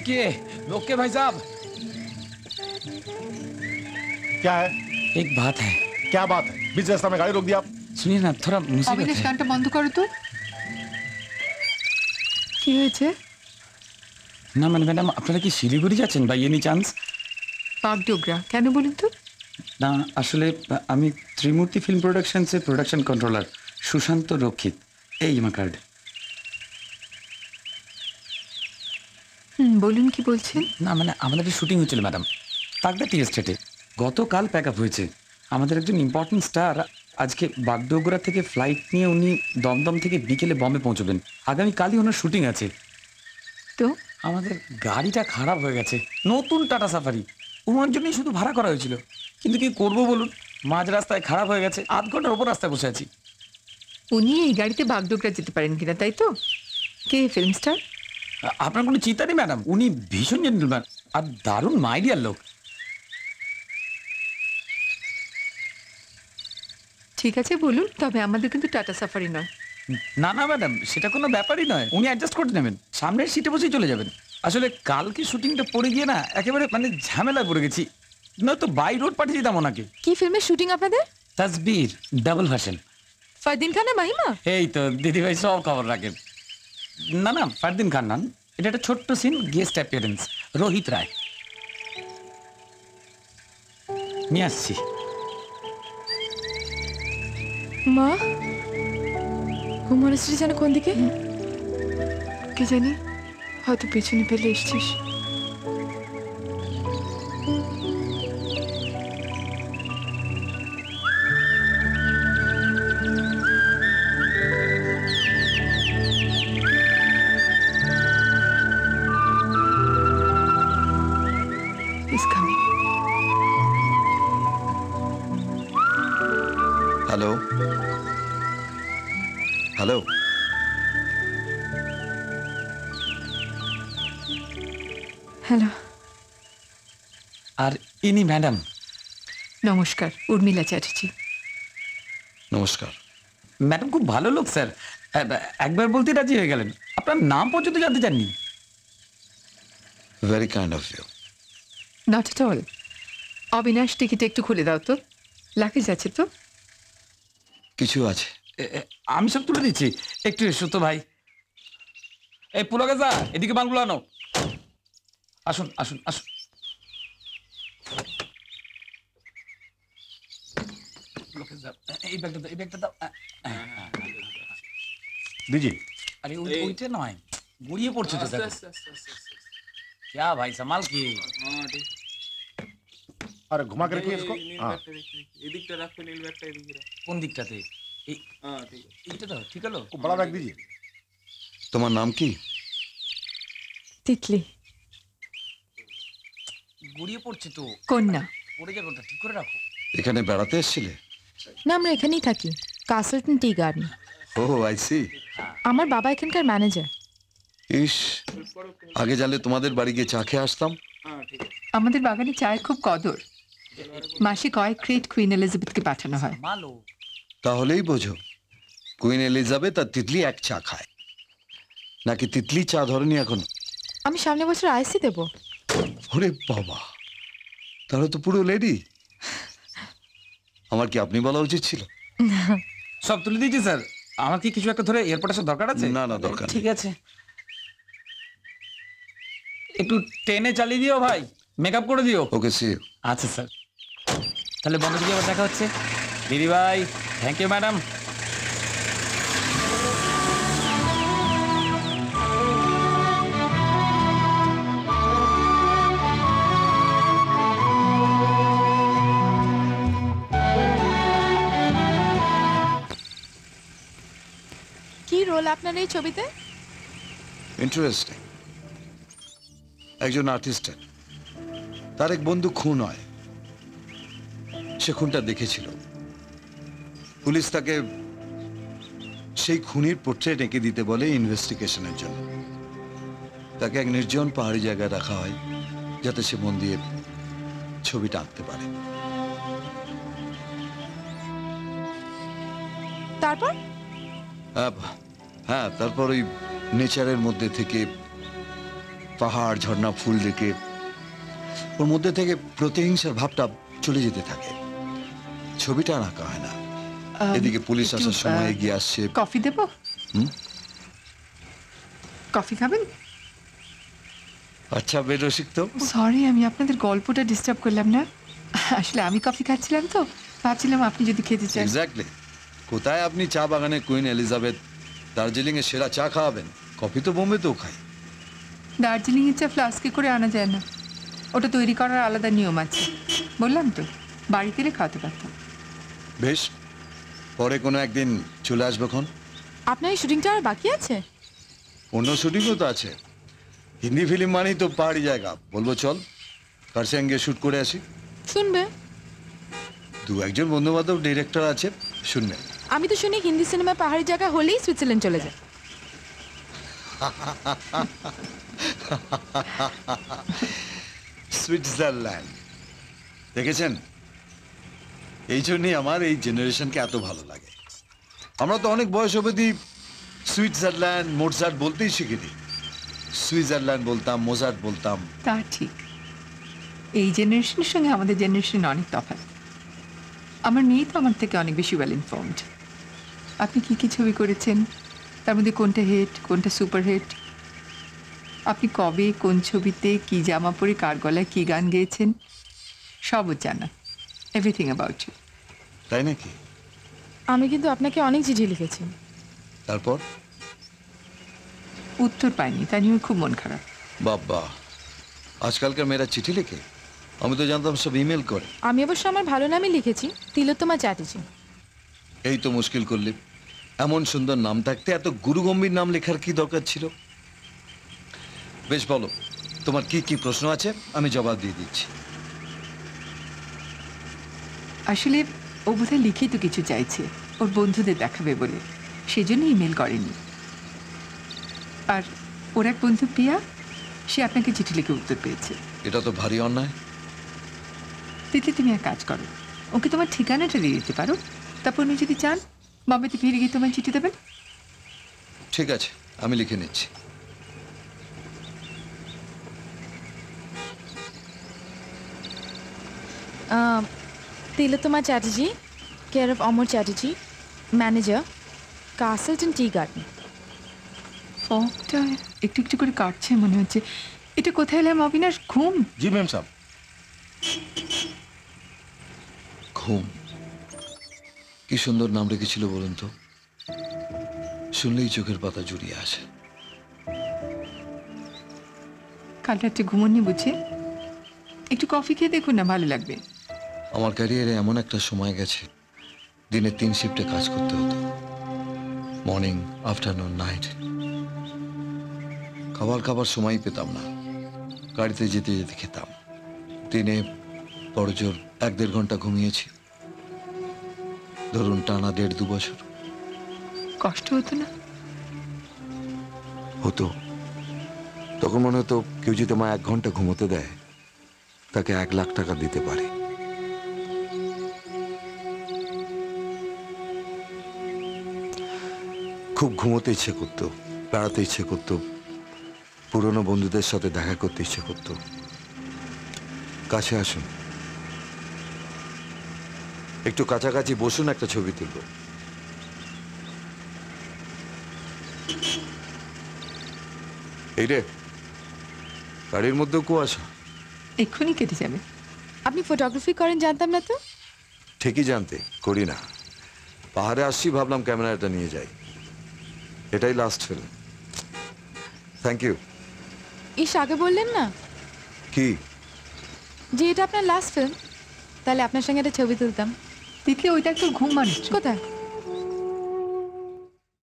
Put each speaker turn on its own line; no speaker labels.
रुकिए रोके भाई साहब।
क्या है?
एक बात है।
क्या बात है? बीच रास्ता में गाड़ी रोक दिया आप।
सुनिए ना, थोड़ा मुसीबत
অবিনাশ
है।
গানটা বন্ধ করো তো। কি হয়েছে?
না মানে ম্যাডাম, আপনারা কি শিলিগুড়ি যাচ্ছেন বাই এনি চান্স?
বাগডোগরা কেন বলুন তো?
না আসলে আমি Trimurti film প্রোডাকশনসের production controller Sushant রক্ষিত। এই আমার কার্ড।
বলুন কি বলছেন?
না মানে আমাদের একটা শুটিং হচ্ছিল ম্যাডাম, তাকদা টি এস্টেটে। গতকাল প্যাক আপ হয়েছে। আমাদের একজন ইম্পর্টেন্ট স্টার আজকে বাগডোগরা থেকে ফ্লাইট নিয়ে উনি দমদম থেকে বিকেলে বম্বে পৌঁছবেন। আগামীকালই ওনার শুটিং আছে।
তো
আমাদের গাড়িটা খারাপ হয়ে গেছে, নতুন টাটা সাফারি, ওনার জন্যই শুধু ভাড়া করা হয়েছিল। কিন্তু কি করবো বলুন, মাঝ রাস্তায় খারাপ হয়ে গেছে, 8 ঘন্টার ওপর রাস্তায় বসে আছি।
উনি এই গাড়িতে বাগডোগরা যেতে পারেন কিনা তাই তো? কে ফিল্ম স্টার?
আপনার কোনো চিন্তা নেই ম্যাডাম, উনি ভীষণ জেন্টলম্যান আর দারুণ মাইডিয়ার লোক।
ঠিক আছে বলুন, তবে আমাদের কিন্তু টাটা সাফারি নয়।
না না ম্যাডাম, সেটা কোনো ব্যাপারই নয়, উনি অ্যাডজাস্ট করে নেবেন, সামনের সিটে বসেই চলে যাবেন। আসলে কালকে শুটিংটা পড়ে গিয়ে না একেবারে মানে ঝামেলায় পড়ে গেছি, নয়তো বাই রোড পাঠিয়ে দিতাম ওনাকে।
কি ফিল্মের শুটিং আপনাদের?
Tasveer double version.
ফারদিন খান আর মাহিমা?
এই তো দিদিভাই সব খবর রাখেন। না না ফারদিন খান নান, এটা একটা ছোট্ট সিন, গেস্ট অ্যাপিয়ারেন্স, রোহিত রায়। নিয়ে আসছি।
মা ঘুমানোশ্রী যেন কোন দিকে কে জানি, হয়তো পেছনে ফেলে এসছিস। He's coming.
Hello hello,
hello.
আর ইনি ম্যাডাম।
নমস্কার, উর্মিলা চ্যাটার্জি।
নমস্কার।
ম্যাডাম খুব ভালো লোক স্যার, একবার বলতে রাজি হয়ে গেলেন, আপনার নাম পর্যন্ত জানতে চাননি।
Very kind of you.
Not at all. Abinash ticket একটু খুলে দাও তো, লাগেজ আছে তো?
কিছু আছে।
আমি সব তুলে দিচ্ছি, একটু এসো তো ভাই। এই পুলকেজা, এদিকে মালগুলো আনো। আসুন আসুন আসুন। এই ব্যাগটা দাও, এই ব্যাগটা দাও।
दीजिए।
আরে ওইটা নয়, গড়িয়ে পড়ছে তো। क्या भाई संभाल के।
अरे घुमा के रखिए इसको। हाँ।
কোন দিকটাতে? এইটা তো ঠিক হলো।
बड़ा बैग दीजिए।
তোমার নাম কি?
তিতলি।
গড়িয়ে পড়ছে তো,
কন্যা।
পড়ে যাবে, ওটা ঠিক করে রাখো।
এখানে বেড়াতে এসেছিলে?
না, আমরা এখানেই থাকি, Castleton tea garden.
Oh I see.
আমার বাবা এখানকার ম্যানেজার।
ইস, আগে জানলে তোমাদের বাড়ি গিয়ে চা খেয়ে আসতাম।
আমাদের বাগানে চায়ের খুব কদর। মাসে কয়েক ক্রেট কুইন এলিজাবেথকে পাঠানো হয়।
মালো
তাহলেই বোঝো কুইন এলিজাবেথ আর তিতলি এক চা খায়, নাকি তিতলি চা ধরেনি এখন?
আমি সামনে বছর আইসি দেব।
ওরে বাবা, তাহলে তো পুরো লেডি। আমার কি আপনি বলা উচিত ছিল?
সব তুলে দিয়েছি স্যার। আমার কি কিছু একটা ধরে এয়ারপোর্ট আসার দরকার আছে?
না না, দরকার নেই।
ঠিক আছে, একটু টেনে চালিয়ে দিও ভাই, মেকআপ করে দিও।
ওকে, সি ইউ।
আচ্ছা স্যার, তাহলে বন্ধ দিকে আবার দেখা হচ্ছে। দিদি ভাই, থ্যাংক ইউ ম্যাডাম।
কি রোল আপনার এই ছবিতে?
ইন্টারেস্টিং। একজন আর্টিস্টের, তার এক বন্ধু খুন হয়, সে খুনটা দেখেছিল। পুলিশ তাকে সেই খুনির পোর্ট্রেট এঁকে দিতে বলে ইনভেস্টিগেশনের জন্য। তাকে এক নির্জন পাহাড়ি জায়গায় রাখা হয় যাতে সে মন দিয়ে ছবিটা আঁকতে পারে।
তারপর?
হ্যাঁ, তারপর ওই নেচারের মধ্যে থেকে পাহাড় ঝর্ণা ফুল দেখে ওর মধ্যে থেকে প্রতিহিংসার ভাবটা চলে যেতে থাকে। ছবিটা আর আঁকা হয় না। এদিকে পুলিশ
একটু,
আসার সময় এগিয়ে আসছে।
কফি দেবো? কফি খাবেন?
আচ্ছা, বেশ রসিক তো।
সরি, আমি আপনাদের গল্পটা ডিস্টার্ব করলাম না। আসলে আমি কফি খাচ্ছিলাম তো, ভাবছিলাম আপনি যদি খেতে চান।
এক্স্যাক্টলি। কোথায় আপনি চা বাগানে কুইন এলিজাবেথ, দার্জিলিং এ সেরা চা খাওয়াবেন? কফি তো বোম্বেতেও খাই।
দার্জিলিং এর চা ফ্লাস্কে করে আনা যায় না, ওটা তৈরি করার আলাদা নিয়ম আছে। বললাম তো, বাড়িতে এলে খাওয়াতে পারতাম।
বেশ, পরে কোনো একদিন চলে আসবো। খন
আপনার এই শুটিংটা আর বাকি আছে?
অন্য শুটিংও তো আছে। হিন্দি ফিল্ম মানেই তো পাহাড়ি জায়গা। বলবো চল কার সঙ্গে শুট করে আসি।
শুনবে?
দু একজন বন্ধু বান্ধব ডিরেক্টর আছে, শুনবে।
আমি তো শুনি হিন্দি সিনেমা পাহাড়ি জায়গা হলেই সুইজারল্যান্ড চলে যায়।
সুইজারল্যান্ড দেখেছেন? এই জন্যই আমার এই জেনারেশনকে এত ভালো লাগে। আমরা তো অনেক বয়স অবধি সুইজারল্যান্ড মোজার্ট বলতেই শিখিনি। সুইজারল্যান্ড বলতাম, মোজার্ট বলতাম।
তা ঠিক, এই জেনারেশনের সঙ্গে আমাদের জেনারেশন অনেক তফাৎ। আমার মেয়ে তো আমার থেকে অনেক বেশি ওয়েল ইনফর্মড। আপনি কি কি ছবি করেছেন, তার মধ্যে কোনটা হিট, কোনটা সুপার হিট, আপনি কবে কোন ছবিতে কি জামা পরে কার গলায় কি গান গেয়েছেন, সব জানা। Everything about you.
তাই নাকি?
আমি কিন্তু আপনাকে অনেক চিঠি লিখেছি।
তারপর?
উত্তর পাইনি, তা নিয়ে খুব মন খারাপ।
বাবা, আজকালকার মেয়েরা চিঠি লিখে? আমি তো জানতাম সব ইমেল করে।
আমি অবশ্য আমার ভালো নামে লিখেছি, তিলোত্তমা চ্যাটার্জি।
এই তো মুশকিল করলে। এমন সুন্দর নাম থাকতে এত গুরুগম্ভীর নাম লেখার কি দরকার ছিল? বেশ, বলো তোমার কি কি প্রশ্ন আছে, আমি জবাব দিয়ে দিচ্ছি।
আসলে ও বোধহয় লিখেই তো কিছু চাইছে, ওর বন্ধুদের দেখাবে বলে, সেজন্য ইমেল করেনি। আর ওর এক বন্ধু পিয়া, সে আপনাকে চিঠি লিখে উত্তর পেয়েছে।
এটা তো ভারী অন্যায়।
তিতলি, তুমি এক কাজ করো, ওকে তোমার ঠিকানাটা দিয়ে দিতে পারো, তারপর উনি যদি চান বম্বেতে ফিরে গিয়ে তোমায় চিঠি দেবেন।
ঠিক আছে, আমি লিখে নিচ্ছি।
Tilottama Chatterjee, care of Amar Chatterjee, manager, Castleton tea garden.
ফগটা একটু একটু করে কাটছে মনে হচ্ছে। এটা কোথায় এলাম অবিনাশ? ঘুম?
जी मैम साहब।
ঘুম। কি সুন্দর নাম রেখেছিল বলুন তো। শুনলেই চোখের পাতা জুড়িয়ে আসে।
কাল রাত্রে ঘুমোননি বুঝে? একটু কফি খেয়ে দেখুন না, ভালো লাগবে।
আমার ক্যারিয়ারে এমন একটা সময় গেছে দিনে 3 শিফটে কাজ করতে হতো, মর্নিং, আফটারনুন, নাইট। খাবার সময় পেতাম না, গাড়িতে যেতে যেতে খেতাম। দিনে বড়জোর 1-1.5 ঘন্টা ঘুমিয়েছি, ধরুন টানা 1.5-2 বছর।
কষ্ট হতো না?
হতো। তখন মনে হতো কেউ যদি আমায় 1 ঘন্টা ঘুমোতে দেয় তাকে 1 লাখ টাকা দিতে পারে। খুব ঘুমোতে ইচ্ছে করতো, বেড়াতে ইচ্ছে করতো, পুরনো বন্ধুদের সাথে দেখা করতে ইচ্ছে করতো। কাছে আসুন, একটু কাছাকাছি বসুন, একটা ছবি তুলব। এই রে, গাড়ির মধ্যেও কুয়াশা।
এক্ষুনি কেটে যাবে।
আপনি ফটোগ্রাফি করেন জানতাম না তো।
ঠিকই জানতে, করি না। পাহাড়ে আসছি, ভাবলাম ক্যামেরাটা নিয়ে যাই। এটাই লাস্ট ফিল্ম। Thank you.
ইস, আগে বললেন না
কি?
যে এটা আপনার লাস্ট ফিল্ম, তাহলে আপনার সঙ্গে একটা ছবি তুলতাম।
তিতলি, ওইটা একটু ঘুম মানুষ।
কোথায়?